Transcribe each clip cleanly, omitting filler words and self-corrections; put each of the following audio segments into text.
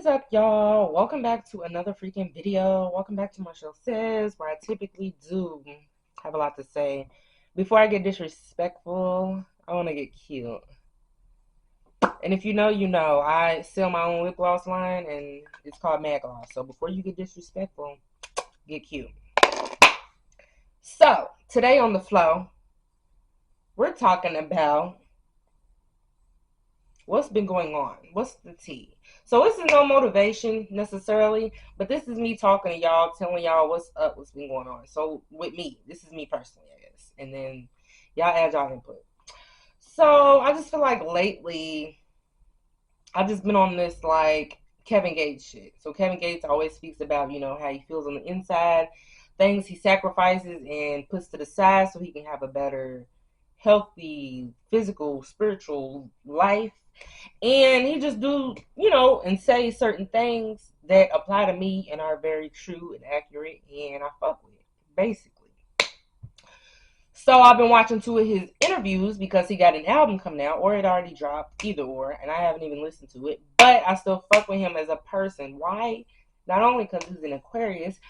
up, y'all? Welcome back to another freaking video. Welcome back to my show, Sis, where I typically do have a lot to say. Before I get disrespectful, I want to get cute. And if you know, you know. I sell my own lip gloss line, and it's called Mad Gloss. So before you get disrespectful, get cute. So, today on the flow, we're talking about what's been going on. What's the tea? So this is no motivation necessarily, but this is me talking to y'all, telling y'all what's up, what's been going on. So with me, this is me personally, I guess. And then y'all add y'all input. So I just feel like lately, I've just been on this like Kevin Gates shit. So Kevin Gates always speaks about, how he feels on the inside, things he sacrifices and puts to the side so he can have a better, healthy, physical, spiritual life. And he just do, and say certain things that apply to me and are very true and accurate, and I fuck with it, basically. So I've been watching two of his interviews because he got an album coming out, or it already dropped, either or, and I haven't even listened to it. But I still fuck with him as a person. Why? Not only because he's an Aquarius,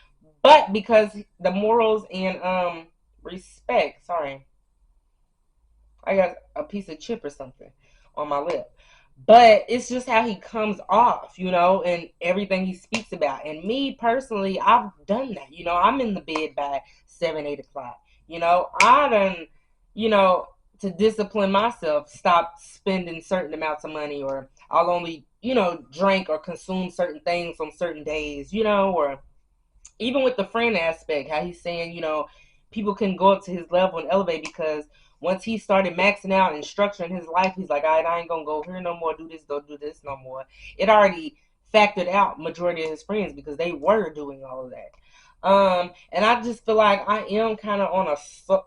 but because the morals and respect. Sorry, I got a piece of chip or something on my lip. But it's just how he comes off, and everything he speaks about. And me personally, I've done that. I'm in the bed by 7, 8 o'clock. I done, to discipline myself, stop spending certain amounts of money, or I'll only, drink or consume certain things on certain days, or even with the friend aspect, how he's saying, people can go up to his level and elevate because once he started maxing out and structuring his life, he's like, all right, I ain't gonna go here no more, do this, don't do this no more. It already factored out majority of his friends because they were doing all of that. And I just feel like I am kind of on a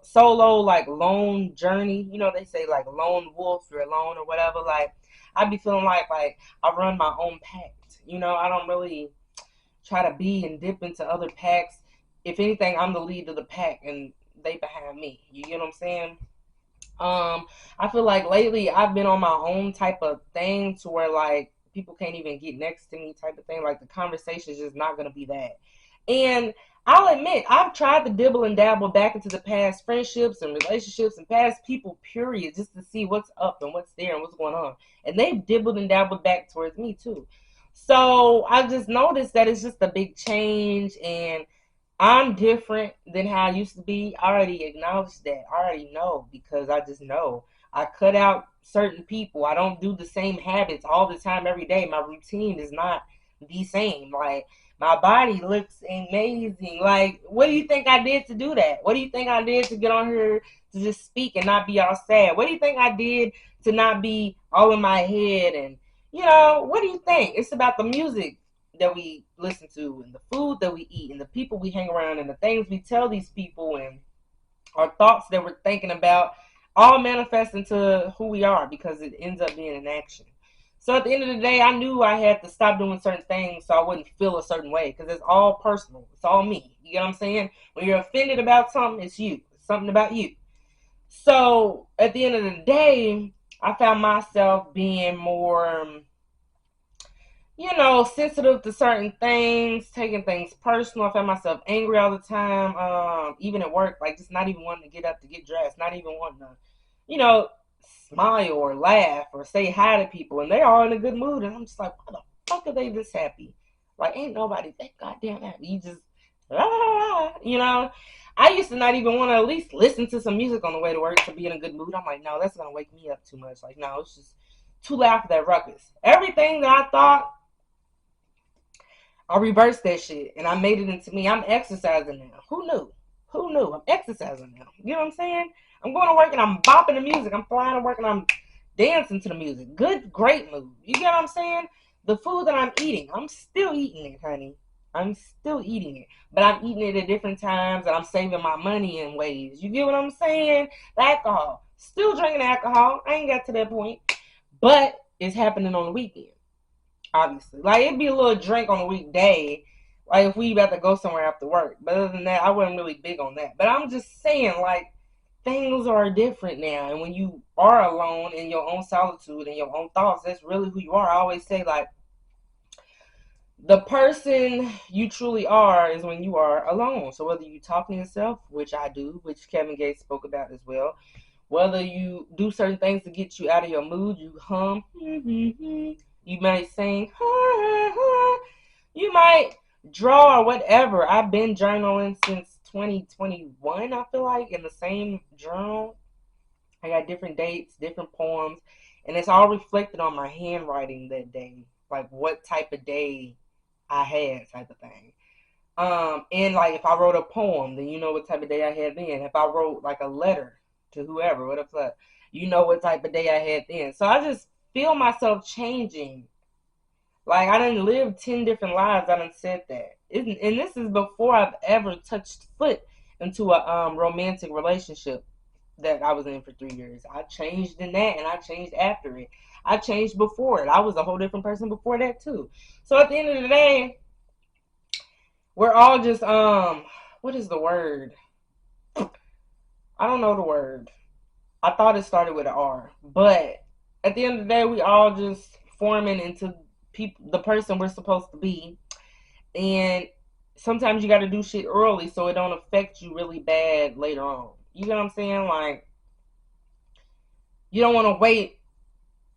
solo, like lone journey. They say like lone wolf, you're alone or whatever. Like I be feeling like I run my own pack. I don't really try to be and dip into other packs. If anything, I'm the lead of the pack and they behind me. You get what I'm saying? I feel like lately I've been on my own type of thing to where like people can't even get next to me type of thing. Like the conversation is just not gonna be that. And I'll admit I've tried to dibble and dabble back into the past friendships and relationships and past people, period, just to see what's up and what's there and what's going on. And they've dibbled and dabbled back towards me too. So I just noticed that it's just a big change and I'm different than how I used to be. I already acknowledged that. I already know because I just know. I cut out certain people. I don't do the same habits all the time every day. My routine is not the same. Like my body looks amazing. Like what do you think I did to do that? What do you think I did to get on here to just speak and not be all sad? What do you think I did to not be all in my head and what do you think? It's about the music that we listen to and the food that we eat and the people we hang around and the things we tell these people and our thoughts that we're thinking about all manifest into who we are because it ends up being an action. So at the end of the day, I knew I had to stop doing certain things so I wouldn't feel a certain way because it's all personal. It's all me. You get what I'm saying? When you're offended about something, it's you. It's something about you. So at the end of the day, I found myself being more sensitive to certain things, taking things personal. I found myself angry all the time, even at work, like just not even wanting to get up to get dressed, not even wanting to, you know, smile or laugh or say hi to people. And they are in a good mood. And I'm just like, why the fuck are they this happy? Like, ain't nobody that goddamn happy. You just, I used to not even want to at least listen to some music on the way to work to be in a good mood. I'm like, no, that's going to wake me up too much. Like, no, it's just too loud for that ruckus. Everything that I thought, I reversed that shit and I made it into me. I'm exercising now. Who knew? Who knew? I'm exercising now. You know what I'm saying? I'm going to work and I'm bopping the music. I'm flying to work and I'm dancing to the music. Good, great mood. You get what I'm saying? The food that I'm eating, I'm still eating it, honey. I'm still eating it. But I'm eating it at different times and I'm saving my money in ways. You get what I'm saying? The alcohol. Still drinking alcohol. I ain't got to that point. But it's happening on the weekend. Obviously. Like, it'd be a little drink on a weekday, like, if we about to go somewhere after work. But other than that, I wasn't really big on that. But I'm just saying, like, things are different now. And when you are alone in your own solitude and your own thoughts, that's really who you are. I always say, like, The person you truly are is when you are alone. So whether you talk to yourself, which I do, which Kevin Gates spoke about as well, whether you do certain things to get you out of your mood, you hum, you might sing, you might draw or whatever. I've been journaling since 2021, I feel like, in the same journal. I got different dates, different poems, and it's all reflected on my handwriting that day, like what type of day I had, type of thing. And like if I wrote a poem, then you know what type of day I had then. If I wrote like a letter to whoever, what if you know what type of day I had then. So I just feel myself changing. Like I done lived 10 different lives. I done said that, and this is before I've ever touched foot into a romantic relationship that I was in for 3 years. I changed in that, and I changed after it. I changed before it. I was a whole different person before that too. So at the end of the day, we're all just what is the word? I don't know the word. I thought it started with an R, but at the end of the day, we all just forming into people, the person we're supposed to be, and sometimes you got to do shit early so it don't affect you really bad later on. You know what I'm saying? Like you don't want to wait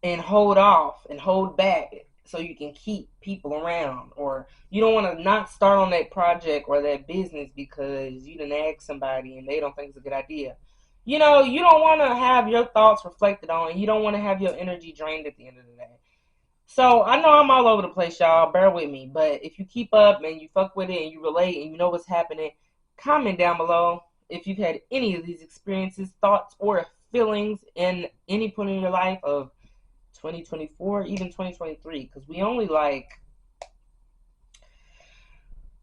and hold off and hold back so you can keep people around, or you don't want to not start on that project or that business because you didn't ask somebody and they don't think it's a good idea. You know, you don't want to have your thoughts reflected on, and you don't want to have your energy drained at the end of the day. So I know I'm all over the place, y'all. Bear with me. But if you keep up and you fuck with it and you relate and you know what's happening, comment down below if you've had any of these experiences, thoughts, or feelings in any point in your life of 2024, even 2023, because we only like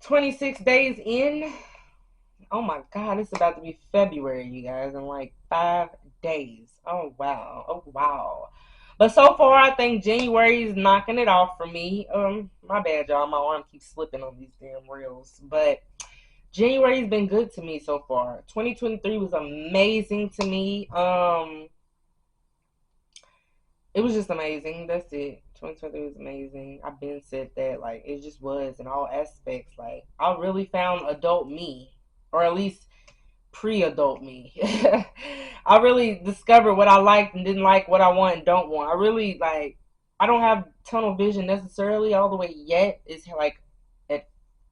26 days in. Oh my God, it's about to be February, you guys, in like 5 days. Oh wow, oh wow. But so far, I think January is knocking it off for me. My bad, y'all. My arm keeps slipping on these damn reels. But January's been good to me so far. 2023 was amazing to me. It was just amazing. That's it. 2023 was amazing. I've been said that. Like, it just was in all aspects. Like, I really found adult me, or at least pre-adult me. I really discovered what I liked and didn't like, what I want and don't want. I really, like, I don't have tunnel vision necessarily all the way yet. It's like at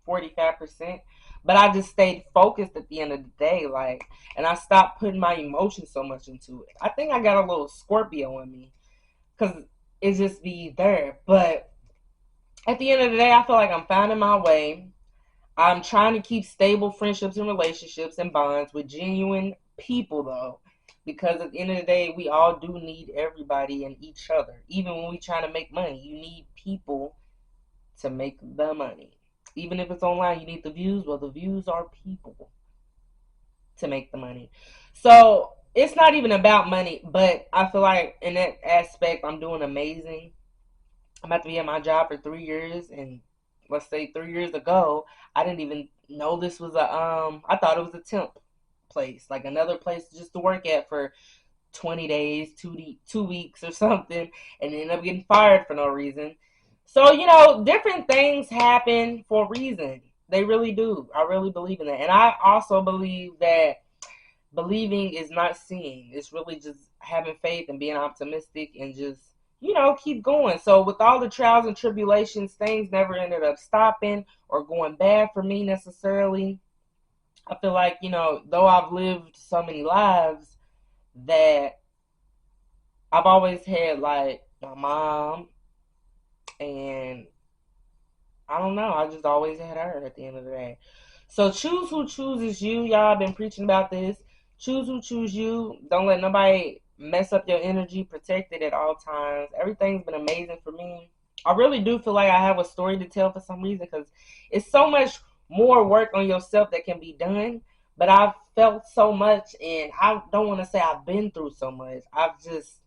45%. But I just stayed focused at the end of the day, like, and I stopped putting my emotions so much into it. I think I got a little Scorpio in me because it just be there. But at the end of the day, I feel like I'm finding my way. I'm trying to keep stable friendships and relationships and bonds with genuine people, though, because at the end of the day, we all do need everybody and each other. Even when we trying to make money, you need people to make the money. Even if it's online, you need the views. Well, the views are people to make the money. So it's not even about money, but I feel like in that aspect, I'm doing amazing. I'm about to be at my job for 3 years, and let's say 3 years ago, I didn't even know this was a I thought it was a temp place, like another place just to work at for 20 days, 2 weeks or something, and end up getting fired for no reason. So, different things happen for a reason. They really do. I really believe in that. And I also believe that believing is not seeing. It's really just having faith and being optimistic and just, keep going. So with all the trials and tribulations, things never ended up stopping or going bad for me necessarily. I feel like, though I've lived so many lives, that I've always had like my mom, and I don't know, I just always had her at the end of the day. So choose who chooses you. Y'all been preaching about this. Choose who choose you. Don't let nobody mess up your energy. Protect it at all times. Everything's been amazing for me. I really do feel like I have a story to tell for some reason, because it's so much more work on yourself that can be done. But I've felt so much, and I don't want to say I've been through so much. I've just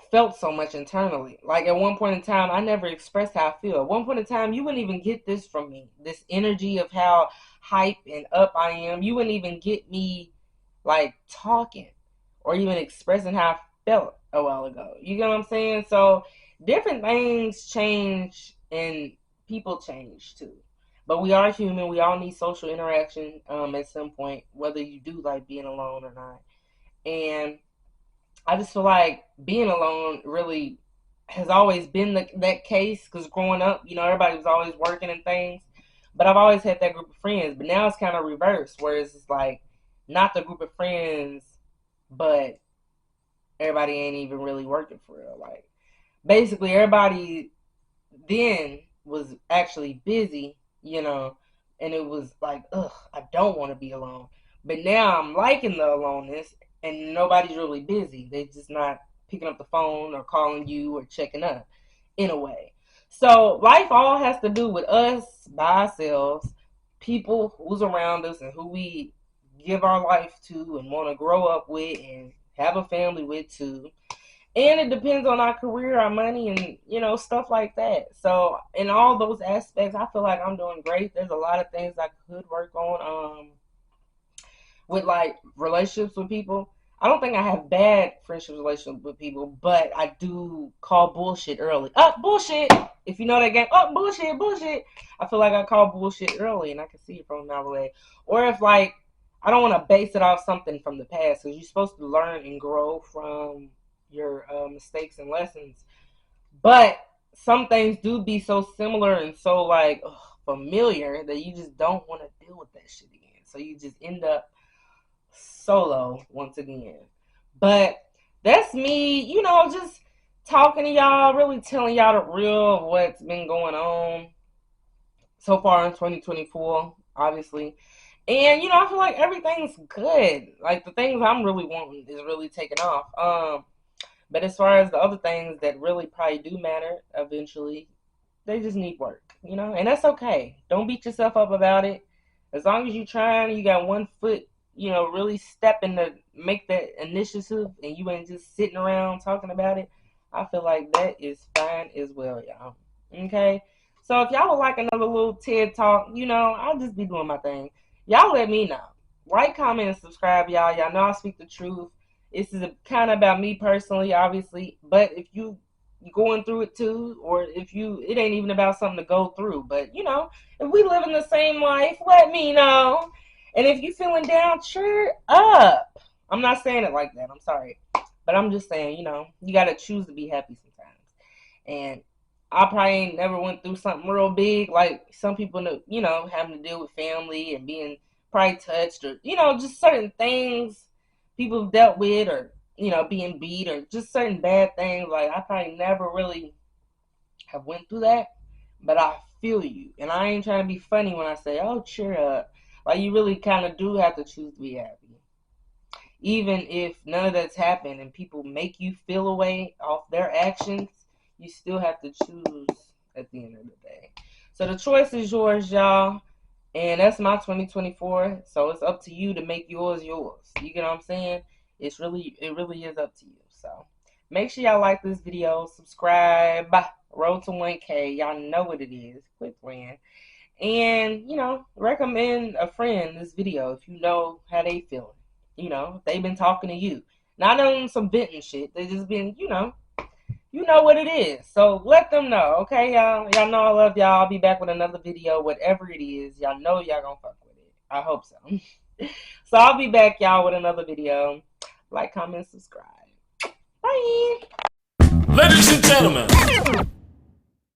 felt so much internally. Like at one point in time, I never expressed how I feel. At one point in time, you wouldn't even get this from me. This energy of how hype and up I am. You wouldn't even get me like talking or even expressing how I felt a while ago. You get what I'm saying? So different things change and people change too. But we are human. We all need social interaction at some point, whether you do like being alone or not. And I just feel like being alone really has always been that case because growing up, everybody was always working and things. But I've always had that group of friends. But now it's kind of reversed, where it's like not the group of friends, but everybody ain't even really working for real. Like basically, everybody then was actually busy, and it was like, ugh, I don't want to be alone. But now I'm liking the aloneness, and nobody's really busy. They just not picking up the phone or calling you or checking up in a way. So life all has to do with us by ourselves, people who's around us and who we give our life to and want to grow up with and have a family with too. And it depends on our career, our money, and stuff like that. So in all those aspects, I feel like I'm doing great. There's a lot of things I could work on with like relationships with people. I don't think I have bad friendships, relationships with people, but I do call bullshit early. Bullshit. If you know that game, bullshit, bullshit. I feel like I call bullshit early, and I can see it from a mile away. Or if like I don't want to base it off something from the past, because you're supposed to learn and grow from your mistakes and lessons. But some things do be so similar and so like familiar that you just don't want to deal with that shit again. So you just end up solo once again. But that's me, just talking to y'all, really telling y'all the real of what's been going on so far in 2024, obviously. And I feel like everything's good. Like the things I'm really wanting is really taking off. But as far as the other things that really probably do matter eventually, they just need work, and that's okay. Don't beat yourself up about it. As long as you're trying, you got one foot, really stepping to make that initiative, and you ain't just sitting around talking about it. I feel like that is fine as well, y'all. Okay? So if y'all would like another little TED Talk, I'll just be doing my thing. Y'all let me know. Like, comment, and subscribe, y'all. Y'all know I speak the truth. This is kind of about me personally, obviously. But if you going through it too, or if it ain't even about something to go through. But if we live in the same life, let me know. And if you feeling down, cheer up. I'm not saying it like that. I'm sorry, but I'm just saying, you gotta choose to be happy sometimes. And I probably ain't never went through something real big like some people, having to deal with family and being probably touched or just certain things people have dealt with, or being beat, or just certain bad things. Like I probably never really have went through that, but I feel you, and I ain't trying to be funny when I say, "Oh, cheer up." Like you really kind of do have to choose to be happy, even if none of that's happened, and people make you feel a way off their actions. You still have to choose at the end of the day. So the choice is yours, y'all. And that's my 2024. So it's up to you to make yours yours. You get what I'm saying? It really is up to you. So make sure y'all like this video, subscribe, road to 1K. Y'all know what it is. Quit playing. And, recommend a friend this video if you know how they feeling. If they've been talking to you. Not on some venting shit. They just been, you know what it is. So let them know, okay, y'all? Y'all know I love y'all. I'll be back with another video, whatever it is. Y'all know y'all gonna fuck with it. I hope so. So I'll be back, y'all, with another video. Like, comment, subscribe. Bye. Ladies and gentlemen,